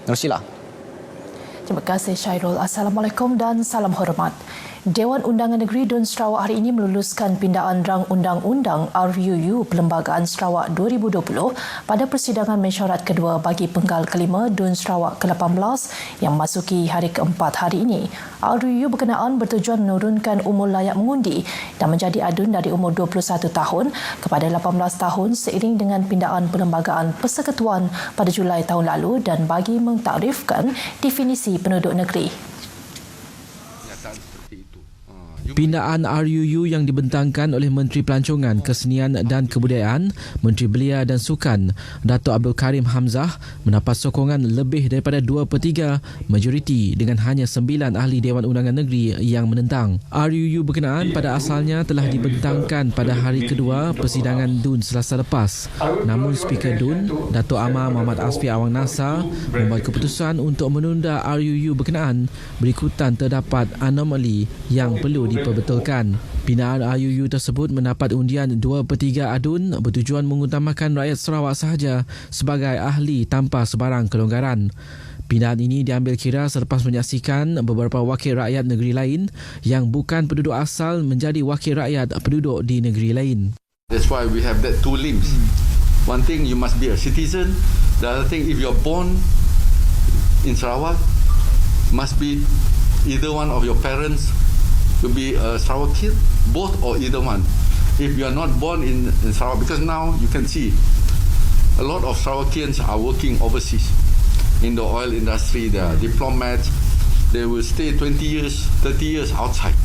Nursila. Terima kasih Syairul. Assalamualaikum dan salam hormat. Dewan Undangan Negeri Dun Sarawak hari ini meluluskan pindaan rang undang-undang RUU Perlembagaan Sarawak 2020 pada persidangan mesyuarat kedua bagi penggal kelima Dun Sarawak ke-18 yang memasuki hari keempat hari ini. RUU berkenaan bertujuan menurunkan umur layak mengundi dan menjadi adun dari umur 21 tahun kepada 18 tahun seiring dengan pindaan Perlembagaan Persekutuan pada Julai tahun lalu dan bagi mengtakrifkan definisi penduduk negeri. Pindaan RUU yang dibentangkan oleh Menteri Pelancongan, Kesenian dan Kebudayaan, Menteri Belia dan Sukan, Datuk Abdul Karim Hamzah mendapat sokongan lebih daripada 2/3 majoriti dengan hanya 9 ahli Dewan Undangan Negeri yang menentang. RUU berkenaan pada asalnya telah dibentangkan pada hari kedua persidangan DUN Selasa lepas. Namun Speaker DUN, Datuk Amar Muhammad Asfi Awang Nasar, membuat keputusan untuk menunda RUU berkenaan berikutan terdapat anomali yang perlu diperbetulkan. Pindaan RUU tersebut mendapat undian 2/3 adun bertujuan mengutamakan rakyat Sarawak sahaja sebagai ahli tanpa sebarang kelonggaran. Pindaan ini diambil kira selepas menyaksikan beberapa wakil rakyat negeri lain yang bukan penduduk asal menjadi wakil rakyat penduduk di negeri lain. That's why we have that two limbs. One thing, you must be a citizen. The other thing, if you're born in Sarawak, must be either one of your parents to be a Sarawak kid, both or either one. If you are not born in Sarawak, because now you can see a lot of Sarawakians are working overseas in the oil industry. They are diplomats. They will stay 20 years, 30 years outside.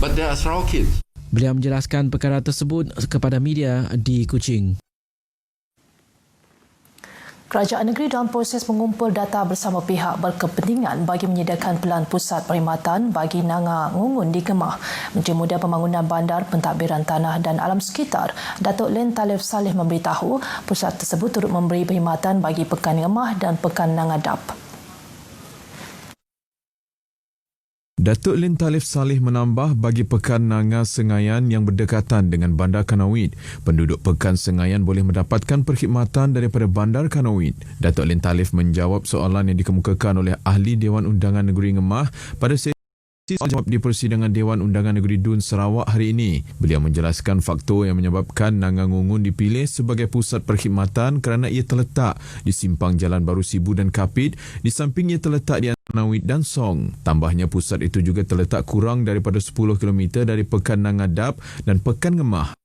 But they are Sarawak kids. Beliau menjelaskan perkara tersebut kepada media di Kuching. Kerajaan negeri dalam proses mengumpul data bersama pihak berkepentingan bagi menyediakan pelan pusat perkhidmatan bagi Nanga Ngungun di Gemah. Menteri Muda Pembangunan Bandar, Pentadbiran Tanah dan Alam Sekitar, Datuk Len Talif Saleh memberitahu pusat tersebut turut memberi perkhidmatan bagi Pekan Gemah dan Pekan Nangadap. Datuk Len Talif Saleh menambah bagi Pekan Nanga Sengayan yang berdekatan dengan Bandar Kanawit, penduduk Pekan Sengayan boleh mendapatkan perkhidmatan daripada Bandar Kanawit. Datuk Len Talif menjawab soalan yang dikemukakan oleh Ahli Dewan Undangan Negeri Ngemah pada sesi jawab di persidangan Dewan Undangan Negeri Dun Sarawak hari ini. Beliau menjelaskan faktor yang menyebabkan Nanga Ngungun dipilih sebagai pusat perkhidmatan kerana ia terletak di simpang Jalan Baru Sibu dan Kapit, di samping ia terletak di Nawit dan Song. Tambahnya pusat itu juga terletak kurang daripada 10 km dari Pekan Nangadap dan Pekan Ngemah.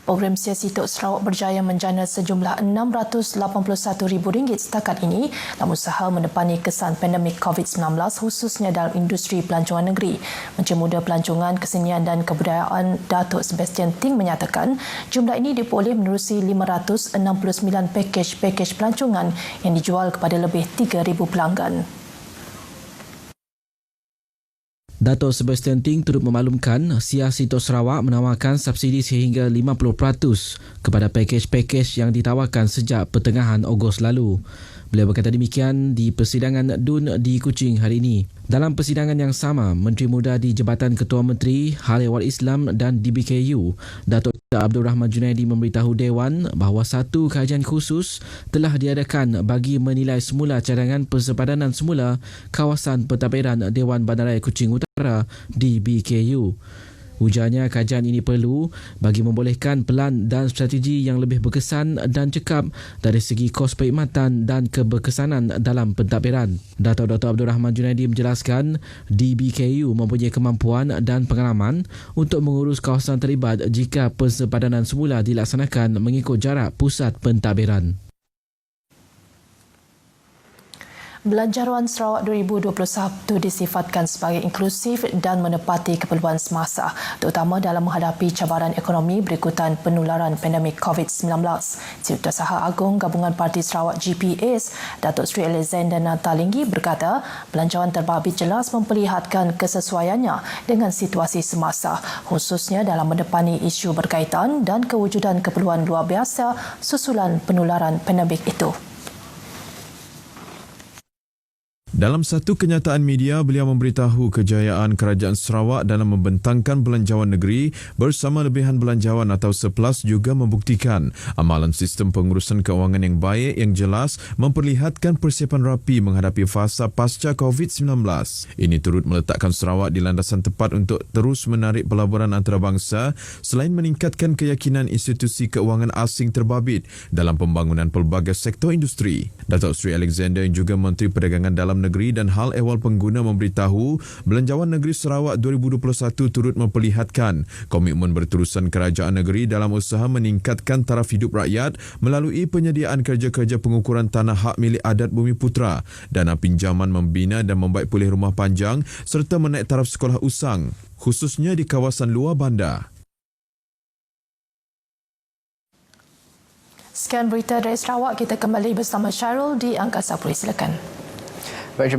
Program Siasat Tok Sarawak berjaya menjana sejumlah RM681,000 setakat ini dalam usaha menepani kesan pandemik COVID-19 khususnya dalam industri pelancongan negeri. Menteri Muda Pelancongan, Kesenian dan Kebudayaan Datuk Sebastian Ting menyatakan jumlah ini diperoleh menerusi 569 pakej pelancongan yang dijual kepada lebih 3,000 pelanggan. Datuk Sebastian Ting turut memaklumkan Siasat Tok Sarawak menawarkan subsidi sehingga 50% kepada pakej-pakej yang ditawarkan sejak pertengahan Ogos lalu. Beliau berkata demikian di persidangan DUN di Kuching hari ini. Dalam persidangan yang sama, Menteri Muda di Jabatan Ketua Menteri, Hal Ehwal Islam dan DBKU, Datuk Abdul Rahman Junaidi memberitahu Dewan bahawa satu kajian khusus telah diadakan bagi menilai semula cadangan persepadanan semula kawasan pentadbiran Dewan Bandaraya Kuching Utara DBKU. Ujarnya kajian ini perlu bagi membolehkan pelan dan strategi yang lebih berkesan dan cekap dari segi kos perkhidmatan dan keberkesanan dalam pentadbiran. Datuk Abdul Rahman Junaidi menjelaskan DBKU mempunyai kemampuan dan pengalaman untuk mengurus kawasan terlibat jika persepadanan semula dilaksanakan mengikut jarak pusat pentadbiran. Belanjaruan Sarawak 2021 disifatkan sebagai inklusif dan menepati keperluan semasa, terutama dalam menghadapi cabaran ekonomi berikutan penularan pandemik COVID-19. Setiausaha Agung Gabungan Parti Sarawak GPS, Datuk Seri Alexander Natalinggi berkata, belanjawan terbabit jelas memperlihatkan kesesuaiannya dengan situasi semasa, khususnya dalam menepani isu berkaitan dan kewujudan keperluan luar biasa susulan penularan pandemik itu. Dalam satu kenyataan media, beliau memberitahu kejayaan Kerajaan Sarawak dalam membentangkan belanjawan negeri bersama lebihan belanjawan atau surplus juga membuktikan amalan sistem pengurusan keuangan yang baik yang jelas memperlihatkan persiapan rapi menghadapi fasa pasca COVID-19. Ini turut meletakkan Sarawak di landasan tepat untuk terus menarik pelaburan antarabangsa selain meningkatkan keyakinan institusi keuangan asing terbabit dalam pembangunan pelbagai sektor industri. Datuk Seri Alexander yang juga Menteri Perdagangan Dalam Negeri dan Hal Ehwal Pengguna memberitahu Belanjawan Negeri Sarawak 2021 turut memperlihatkan komitmen berterusan kerajaan negeri dalam usaha meningkatkan taraf hidup rakyat melalui penyediaan kerja-kerja pengukuran tanah hak milik adat Bumiputera, dana pinjaman membina dan membaik pulih rumah panjang serta menaik taraf sekolah usang, khususnya di kawasan luar bandar. Sekian berita dari Sarawak, kita kembali bersama Syarul di Angkasa Puri. Silakan.